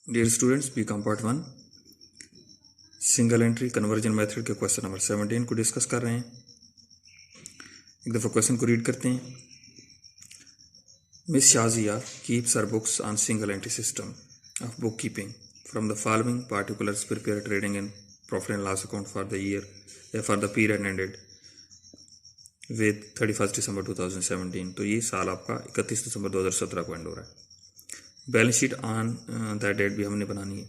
Dear students, BCom part 1 single entry conversion method के question number 17 को discuss कर रहे हैं। एक दफ़ा क्वेश्चन को रीड करते हैं। Miss Shazia keeps her books on single entry system of bookkeeping from the following particulars prepare trading and profit and loss account for the year या for the period ended with 31 December 2017। तो ये साल आपका 31 December 2017 को and हो रहा है। Balance sheet on that date भी हमने बनानी है।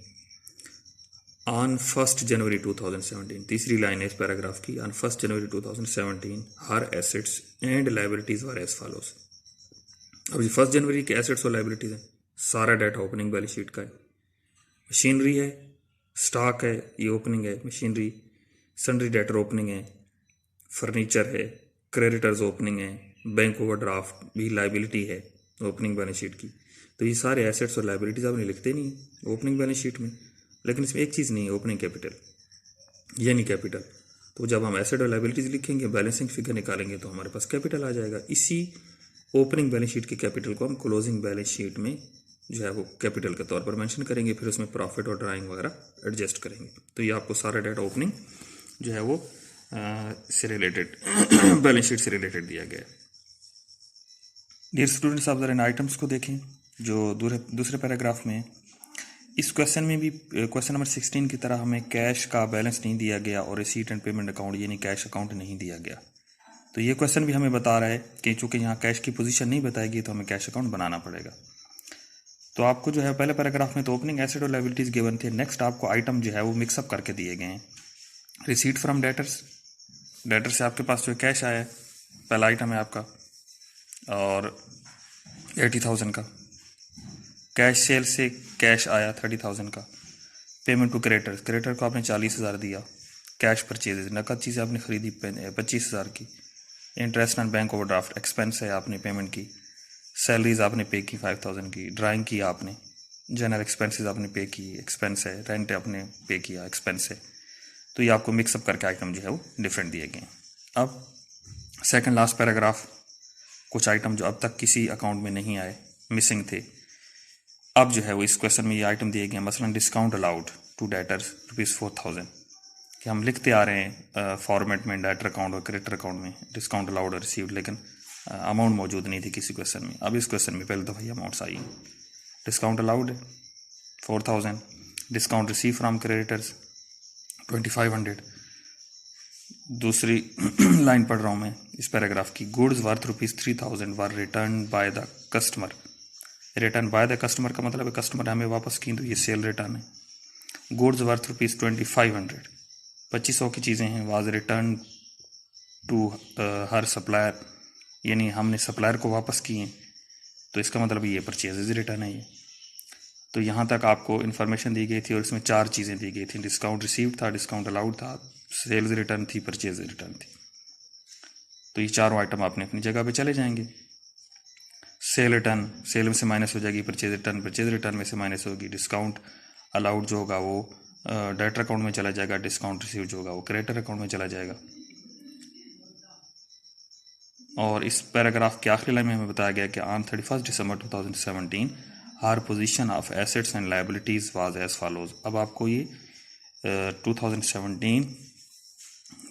ऑन 1 जनवरी 2017, तीसरी लाइन है इस पैराग्राफ की। On 1 January 2017 her assets and liabilities were as follows. अब ये 1 जनवरी के एसेट्स और लाइबिलिटीज हैं, सारा डाटा ओपनिंग बैलेंस शीट का है। मशीनरी है, स्टॉक है, ये ओपनिंग है मशीनरी। सन्ड्री डेटर ओपनिंग है, फर्नीचर है, क्रेडिटर्स ओपनिंग है, बैंक ओवरड्राफ्ट भी लाइबिलिटी है ओपनिंग बैलेंस शीट की। तो ये सारे एसेट्स और लाइबिलिटीज आपने लिखते नहीं ओपनिंग बैलेंस शीट में, लेकिन इसमें एक चीज़ नहीं है, ओपनिंग कैपिटल यानी कैपिटल। तो जब हम एसेट और लाइबिलिटीज लिखेंगे, बैलेंसिंग फिगर निकालेंगे, तो हमारे पास कैपिटल आ जाएगा। इसी ओपनिंग बैलेंस शीट के कैपिटल को हम क्लोजिंग बैलेंस शीट में जो है वो कैपिटल के तौर पर मेंशन करेंगे, फिर उसमें प्रॉफिट और ड्राइंग वगैरह एडजस्ट करेंगे। तो ये आपको सारा डाटा ओपनिंग जो है वो से रिलेटेड बैलेंस शीट से रिलेटेड दिया गया है। डियर स्टूडेंट्स, आप ज़रा इन आइटम्स को देखें जो दूसरे पैराग्राफ में। इस क्वेश्चन में भी क्वेश्चन नंबर 16 की तरह हमें कैश का बैलेंस नहीं दिया गया और रिसीट एंड पेमेंट अकाउंट यानी कैश अकाउंट नहीं दिया गया। तो ये क्वेश्चन भी हमें बता रहा है कि चूंकि यहाँ कैश की पोजीशन नहीं बताएगी तो हमें कैश अकाउंट बनाना पड़ेगा। तो आपको जो है पहले पैराग्राफ में तो ओपनिंग एसेट और लायबिलिटीज गिवन थे। नेक्स्ट आपको आइटम जो है वो मिक्सअप करके दिए गए हैं। रिसीट फ्रॉम डेटर्स, डेटर से आपके पास जो कैश आया है, पहला आइटम है आपका और 80,000 का। कैश सेल से कैश आया 30,000 का। पेमेंट टू क्रेडिटर, क्रेडिटर को आपने 40,000 दिया। कैश परचेज, नकद चीज़ आपने खरीदी 25,000 की। Interest on bank overdraft, expense है आपने पेमेंट की। सैलरीज आपने पे की 5,000 की, ड्राइंग की आपने। जनरल एक्सपेंसेस आपने पे की, एक्सपेंस है। रेंट आपने पे किया, एक्सपेंस है। तो ये आपको मिक्सअप करके आइटम जो है वो डिफरेंट दिए गए हैं। अब सेकंड लास्ट पैराग्राफ, कुछ आइटम जो अब तक किसी अकाउंट में नहीं आए, मिसिंग थे, अब जो है वो इस क्वेश्चन में ये आइटम दिए गए हैं। मसलन डिस्काउंट अलाउड टू डेटर्स ₹4,000 कि हम लिखते आ रहे हैं फॉर्मेट में डेटर अकाउंट और क्रेडिटर अकाउंट में डिस्काउंट अलाउड और रिसीव्ड, लेकिन अमाउंट मौजूद नहीं थी किसी क्वेश्चन में। अब इस क्वेश्चन में पहले दफ़ा ये अमाउंट्स आई हैं। डिस्काउंट अलाउड है 4,000, डिस्काउंट रिसीव फ्राम क्रेडिटर्स 2,500। दूसरी लाइन पढ़ रहा हूँ मैं इस पैराग्राफ की। Goods worth ₹3,000 were return by the customer. Return by the customer का मतलब है कस्टमर ने हमें वापस की, तो ये सेल रिटर्न है। गुड्स वर्थ ₹2,500, 2,500 की चीज़ें हैं। Was return to her supplier, यानी हमने सप्लायर को वापस किए, तो इसका मतलब ये परचेज रिटर्न है ये। तो यहाँ तक आपको इन्फॉर्मेशन दी गई थी और इसमें 4 चीज़ें दी गई थी। डिस्काउंट रिसीव्ड था, डिस्काउंट अलाउड था, सेल्स रिटर्न थी, परचेज रिटर्न थी। तो ये चारों आइटम आपने अपनी जगह पे चले जाएंगे। सेल रिटर्न, सेल में से माइनस हो जाएगी परचेज रिटर्न, परचेज रिटर्न में से माइनस होगी। डिस्काउंट अलाउड जो होगा वो डेटर अकाउंट में चला जाएगा। डिस्काउंट रिसीव जो होगा वो क्रेडिटर अकाउंट में चला जाएगा। और इस पैराग्राफ के आखिरी लाइन में हमें बताया गया कि on 31 December 2017 her position of assets and liabilities was as follows. अब आपको ये 2017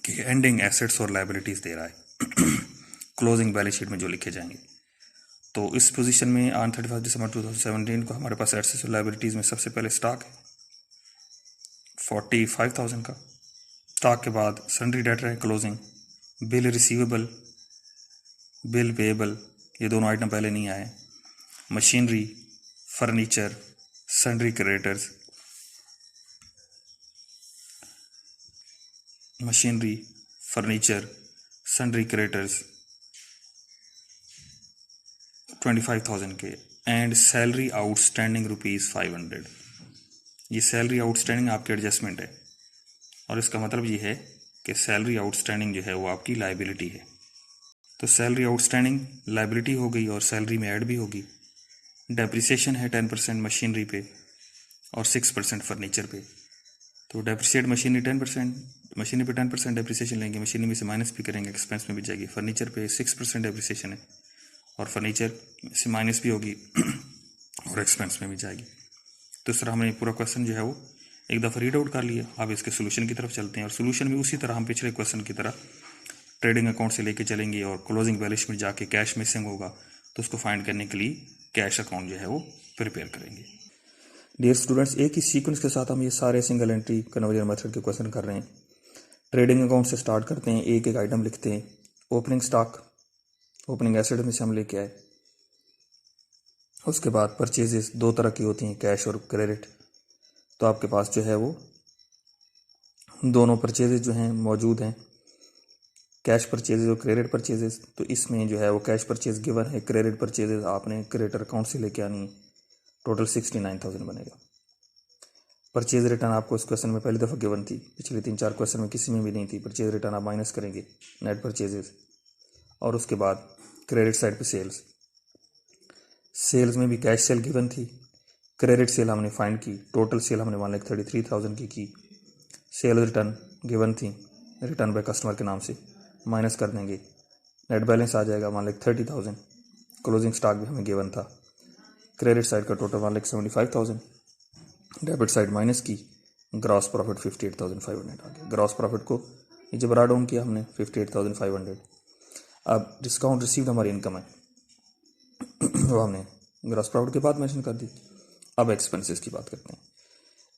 के एंडिंग एसेट्स और लायबिलिटीज दे रहा है क्लोजिंग बैलेंस शीट में जो लिखे जाएंगे। तो इस पोजीशन में ऑन 31 दिसंबर 2017 को हमारे पास एसेट्स और लायबिलिटीज में सबसे पहले स्टॉक है 45,000 का। स्टॉक के बाद सन्ड्री डेटर है closing, bill receivable, bill payable, ये दोनों आइटम पहले नहीं आए। Machinery, furniture, sundry creditors, machinery, furniture, sundry creditors 25,000 के। And salary outstanding ₹500। ये सैलरी आउटस्टैंडिंग आपकी एडजस्टमेंट है और इसका मतलब ये है कि सैलरी आउटस्टैंडिंग जो है वो आपकी लायबिलिटी है। तो सैलरी आउटस्टैंडिंग लायबिलिटी हो गई और सैलरी में ऐड भी होगी। डेप्रिसिएशन है 10% मशीनरी पे और 6% फर्नीचर पे। तो डेप्रिसिएट मशीनरी 10%, मशीनरी पे 10% डेप्रिसिएशन लेंगे, मशीनरी में से माइनस भी करेंगे, एक्सपेंस में भी जाएगी। फर्नीचर पे 6% डेप्रिसिएशन है और फर्नीचर से माइनस भी होगी और एक्सपेंस में भी जाएगी। तो इस तरह हमने पूरा क्वेश्चन जो है वो एक दफ़ा रीड आउट कर लिया। अब इसके सोल्यूशन की तरफ चलते हैं और सोल्यूशन में उसी तरह हम पिछले क्वेश्चन की तरह ट्रेडिंग अकाउंट से लेके चलेंगे और क्लोजिंग बैलेंस में जाके कैश मिसिंग होगा तो उसको फाइंड करने के लिए कैश अकाउंट जो है वो प्रिपेयर करेंगे। डियर स्टूडेंट्स, एक ही सीक्वेंस के साथ हम ये सारे सिंगल एंट्री कन्वर्जन मेथड के क्वेश्चन कर रहे हैं। ट्रेडिंग अकाउंट से स्टार्ट करते हैं, एक एक आइटम लिखते हैं। ओपनिंग स्टॉक, ओपनिंग एसेट में से हम लेके आए। उसके बाद परचेजेस दो तरह की होती हैं, कैश और क्रेडिट। तो आपके पास जो है वो दोनों परचेजेस जो हैं मौजूद हैं, कैश परचेजेस और क्रेडिट परचेजेस। तो इसमें जो है वो कैश परचेज गिवन है, क्रेडिट परचेजेस आपने क्रेडिटर अकाउंट से लेके आनी है। टोटल 69,000 बनेगा। परचेज रिटर्न आपको इस क्वेश्चन में पहली दफ़ा गिवन थी, पिछले 3-4 क्वेश्चन में किसी में भी नहीं थी। परचेज रिटर्न आप माइनस करेंगे नेट परचेजेस। और उसके बाद क्रेडिट साइड पे सेल्स में भी कैश सेल गिवन थी, क्रेडिट सेल हमने फाइंड की। टोटल सेल हमने 1,33,000 की। सेल रिटर्न गिवन थी, रिटर्न बाय कस्टमर के नाम से माइनस कर देंगे, नेट बैलेंस आ जाएगा 1,30,000। क्लोजिंग स्टॉक भी हमें गिवन था। क्रेडिट साइड का टोटल 1,75,000, डेबिट साइड माइनस की, ग्रॉस प्रॉफिट 58,500 आ गया। ग्रॉस प्रॉफिट को नीचे बरा डाउन किया हमने 58,500। अब डिस्काउंट रिसीव्ड हमारी इनकम है वो हमने ग्रॉस प्रॉफिट के बाद मेंशन कर दी। अब एक्सपेंसेस की बात करते हैं।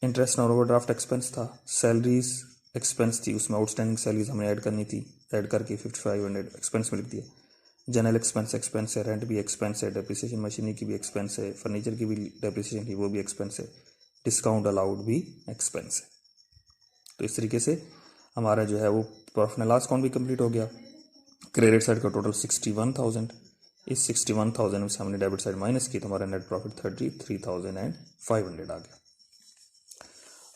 इंटरेस्ट और ओवरड्राफ्ट एक्सपेंस था, सैलरीज एक्सपेंस थी, उसमें आउटस्टैंडिंग सैलरीज हमें ऐड करनी थी, ऐड करके 5500 एक्सपेंस में लिख दिया। जनरल एक्सपेंस है, रेंट भी एक्सपेंस है, डेप्रिसिएशन मशीनरी की भी एक्सपेंस है, फर्नीचर की भी डेप्रिसिएशन थी वो भी एक्सपेंस है, डिस्काउंट अलाउड भी एक्सपेंस है। तो इस तरीके से हमारा जो है वो प्रॉफिट एंड लॉस अकाउंट भी कंप्लीट हो गया। क्रेडिट साइड का टोटल 61,000, इस 61,000 में से हमने डेबिट साइड माइनस की तो हमारा नेट प्रॉफिट 33,500 आ गया।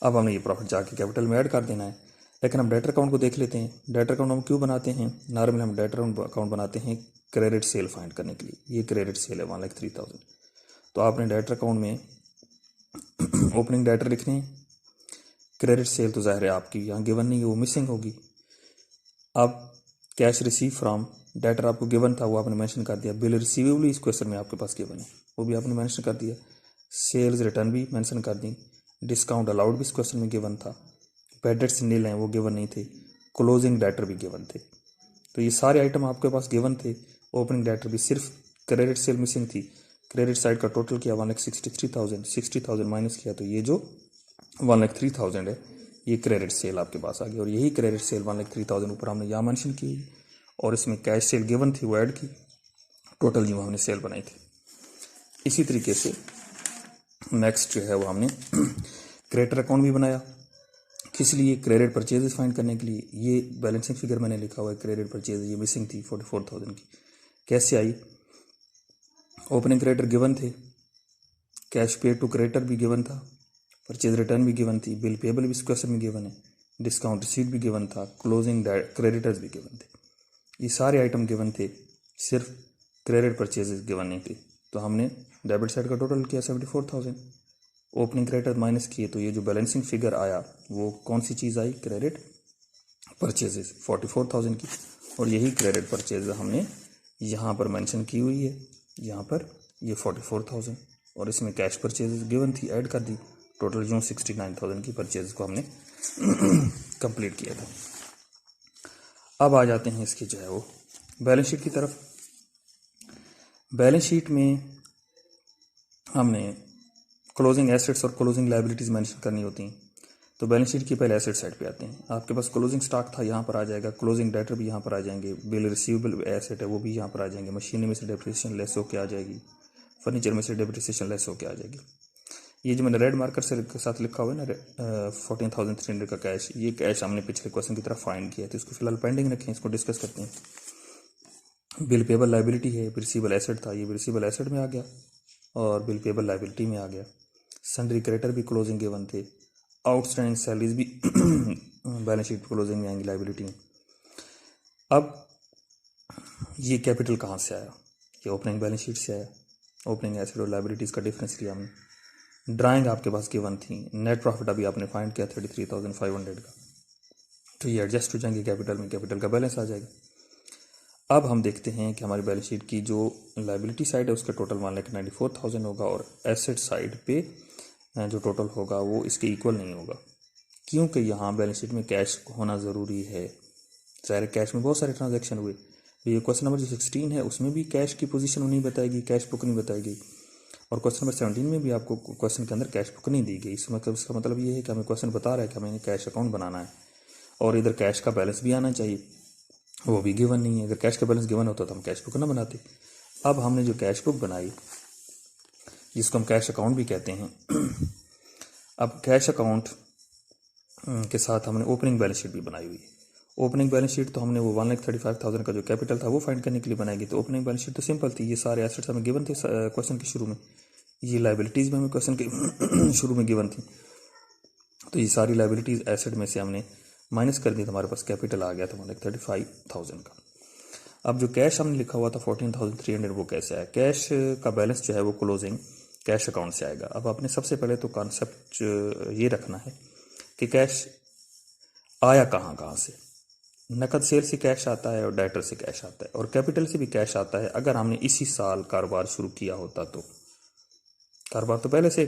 अब हमने ये प्रॉफिट जाके कैपिटल में ऐड कर देना है। लेकिन हम डेटर अकाउंट को देख लेते हैं। डेटर अकाउंट हम क्यों बनाते हैं? नॉर्मली हम डेटर अकाउंट बनाते हैं क्रेडिट सेल फाइंड करने के लिए। ये क्रेडिट सेल है 1,03,000। तो आपने डेटर अकाउंट में ओपनिंग डेटर लिखने हैं, क्रेडिट सेल तो जाहिर है आपकी यहाँ गिवन नहीं है, वो मिसिंग होगी। अब कैश रिसीव फ्रॉम डेटर आपको गिवन था, वो आपने मेंशन कर दिया। बिल रिसीवेबल इस क्वेश्चन में आपके पास गिवन है, वो भी आपने मेंशन कर दिया। सेल्स रिटर्न भी मेंशन कर दी। डिस्काउंट अलाउड भी इस क्वेश्चन में गिवन था। बैड डेट्स नील हैं, वो गिवन नहीं थे। क्लोजिंग डेटर भी गिवन थे। तो ये सारे आइटम आपके पास गिवन थे। ओपनिंग डेटर भी, सिर्फ क्रेडिट सेल मिसिंग थी। क्रेडिट साइड का टोटल किया 1,63,000, 60,000 माइनस किया तो ये जो 1,03,000 है ये क्रेडिट सेल आपके पास आ गई। और यही क्रेडिट सेल 1,03,000 ऊपर हमने यहाँ मेंशन की और इसमें कैश सेल गिवन थी वो ऐड की, टोटल जो हमने सेल बनाई थी। इसी तरीके से नेक्स्ट जो है वो हमने क्रेडिटर अकाउंट भी बनाया। किस लिए? क्रेडिट परचेजेस फाइंड करने के लिए। ये बैलेंसिंग फिगर मैंने लिखा हुआ है, क्रेडिट परचेज ये मिसिंग थी 44,000 की। कैसे आई? ओपनिंग क्रेडिटर गिवन थे, कैश पे टू क्रेडिटर भी गिवन था, परचेज रिटर्न भी गिवन थी, बिल पेबल भी इस क्वेश्चन में गिवन है, डिस्काउंट रिसीट भी गिवन था, क्लोजिंग क्रेडिटर्स भी गिवन थे। ये सारे आइटम गिवन थे, सिर्फ क्रेडिट परचेजेस गिवन नहीं थे। तो हमने डेबिट साइड का टोटल किया 74,000, ओपनिंग क्रेडिटर माइनस किए तो ये जो बैलेंसिंग फिगर आया वो कौन सी चीज़ आई? क्रेडिट परचेजेस 44,000 की। और यही क्रेडिट परचेज हमने यहाँ पर मेंशन की हुई है, यहाँ पर ये 44,000 और इसमें कैश परचेजेस गिवन थी, ऐड कर दी। टोटल जो 69,000 की परचेज को हमने कंप्लीट किया था। अब आ जाते हैं इसकी जो है वो बैलेंस शीट की तरफ। बैलेंस शीट में हमने क्लोजिंग एसेट्स और क्लोजिंग लायबिलिटीज़ मेंशन करनी होती हैं। तो बैलेंस शीट की पहले एसेट साइड पे आते हैं। आपके पास क्लोजिंग स्टॉक था, यहाँ पर आ जाएगा। क्लोजिंग डेटर भी यहाँ पर आ जाएंगे। बिल रिसीवेबल एसेट है वो भी यहाँ पर आ जाएंगे। मशीनरी में से डेप्रिसिएशन लेस होकर आ जाएगी, फर्नीचर में से डेप्रिसिएशन लेस होकर आ जाएगी। ये जो मैंने रेड मार्कर से साथ लिखा हुआ है ना 14,300 का कैश, ये कैश हमने पिछले क्वेश्चन की तरफ फाइंड किया है, तो इसको फिलहाल पेंडिंग रखें, इसको डिस्कस करते हैं। बिल पेबल लायबिलिटी है, रिसीवेबल एसेट था, ये रिसीवेबल एसेट में आ गया और बिल पेबल लायबिलिटी में आ गया। सन्ड्री क्रेडिटर भी क्लोजिंग गिवन थे। आउटस्टैंडिंग सैलरीज भी बैलेंस शीट क्लोजिंग में आएंगी लायबिलिटी में। अब ये कैपिटल कहाँ से आया? ये ओपनिंग बैलेंस शीट से आया। ओपनिंग एसेट और लायबिलिटीज़ का डिफरेंस लिया हमने। ड्राइंग आपके पास गिवन थी। नेट प्रॉफिट अभी आपने फाइंड किया 33,500 का, तो ये एडजस्ट हो जाएंगे कैपिटल में, कैपिटल का बैलेंस आ जाएगा। अब हम देखते हैं कि हमारी बैलेंस शीट की जो लायबिलिटी साइड है उसका टोटल 1,94,000 होगा और एसेट साइड पे जो टोटल होगा वो इसके इक्वल नहीं होगा, क्योंकि यहाँ बैलेंस शीट में कैश होना ज़रूरी है। ज़ाहिर कैश में बहुत सारे ट्रांजैक्शन हुए। ये क्वेश्चन नंबर जो 16 है उसमें भी कैश की पोजीशन नहीं बताएगी, कैश बुक नहीं बताएगी, और क्वेश्चन नंबर 17 में भी आपको क्वेश्चन के अंदर कैश बुक नहीं दी गई। इसका मतलब ये है कि हमें क्वेश्चन बता रहा है कि हमें कैश अकाउंट बनाना है और इधर कैश का बैलेंस भी आना चाहिए, वो भी गिवन नहीं है। अगर कैश का बैलेंस गिवन होता तो हम कैश बुक ना बनाते। अब हमने जो कैश बुक बनाई, जिसको हम कैश अकाउंट भी कहते हैं, अब कैश अकाउंट के साथ हमने ओपनिंग बैलेंस शीट भी बनाई हुई है। ओपनिंग बैलेंस शीट तो हमने वो 1,35,000 का जो कैपिटल था वो फाइंड करने के लिए बनाएगी। तो ओपनिंग बैलेंस शीट तो सिंपल थी, ये सारे एसेट्स हमें गिवन थे क्वेश्चन के शुरू में, ये लाइबिलिटीज़ भी हमें क्वेश्चन के शुरू में गिवन थी। तो ये सारी लाइबिलिटीज़ एसेट में से हमने माइनस कर दी तो हमारे पास कैपिटल आ गया था 1,35,000 का। अब जो कैश हमने लिखा हुआ था 14,300, वो कैसे आया? कैश का बैलेंस जो है वो क्लोजिंग कैश अकाउंट से आएगा। अब आपने सबसे पहले तो कॉन्सेप्ट ये रखना है कि कैश आया कहाँ से। नकद सेल से कैश आता है और डेटर से कैश आता है और कैपिटल से भी कैश आता है। अगर हमने इसी साल कारोबार शुरू किया होता तो, कारोबार तो पहले से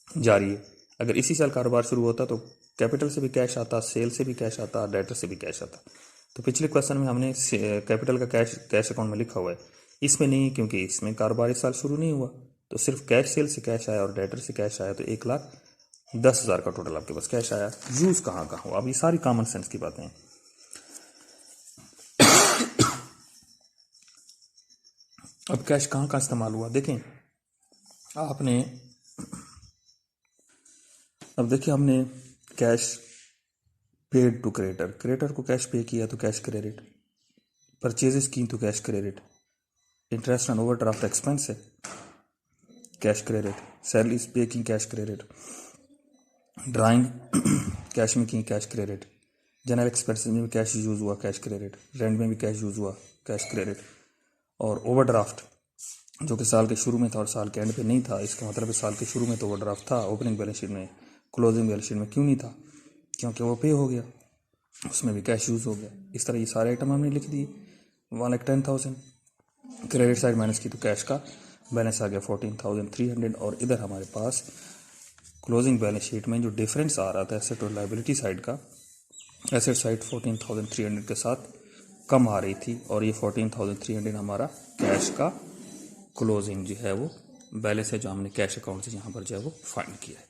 जारी है, अगर इसी साल कारोबार शुरू होता तो कैपिटल से भी कैश आता, सेल से भी कैश आता, डेटर से भी कैश आता। तो पिछले क्वेश्चन में हमने कैपिटल का कैश अकाउंट में लिखा हुआ है, इसमें नहीं, क्योंकि इसमें कारोबार इस साल शुरू नहीं हुआ। तो सिर्फ कैश सेल से कैश आया और डेटर से कैश आया, तो 1,10,000 का टोटल आपके पास कैश आया। यूज़ कहाँ हुआ? अब ये सारी कॉमन सेंस की बातें हैं। अब कैश कहाँ इस्तेमाल हुआ देखें आपने। अब देखिए हमने कैश पेड टू क्रेडिटर को कैश पे किया तो कैश क्रेडिट, परचेजेस की तो cash credit, interest on overdraft expense है कैश क्रेडिट, सैलरीज पे की कैश क्रेडिट, ड्राइंग कैश में की कैश क्रेडिट, जनरल एक्सपेंसेस में भी कैश यूज़ हुआ कैश क्रेडिट, रेंट में भी कैश यूज़ हुआ कैश क्रेडिट, और ओवरड्राफ्ट जो कि साल के शुरू में था और साल के एंड पे नहीं था। इसका मतलब है साल के शुरू में तो ओवरड्राफ्ट था, ओपनिंग बैलेंस शीट में, क्लोजिंग बैलेंस शीट में क्यों नहीं था? क्योंकि वो पे हो गया, उसमें भी कैश यूज़ हो गया। इस तरह ये सारे आइटम हमने लिख दिए। 1,10,000 क्रेडिट साइड माइनस की तो कैश का बैलेंस आ गया 14,300, और इधर हमारे पास क्लोजिंग बैलेंस शीट में जो डिफरेंस आ रहा था एसेट और लाइबिलिटी साइड का, एसेट साइड 14,300 के साथ कम आ रही थी, और ये 14,300 हमारा कैश का क्लोजिंग जो है वो बैलेंस है, जो हमने कैश अकाउंट से यहाँ पर जो है वो फाइंड किया है।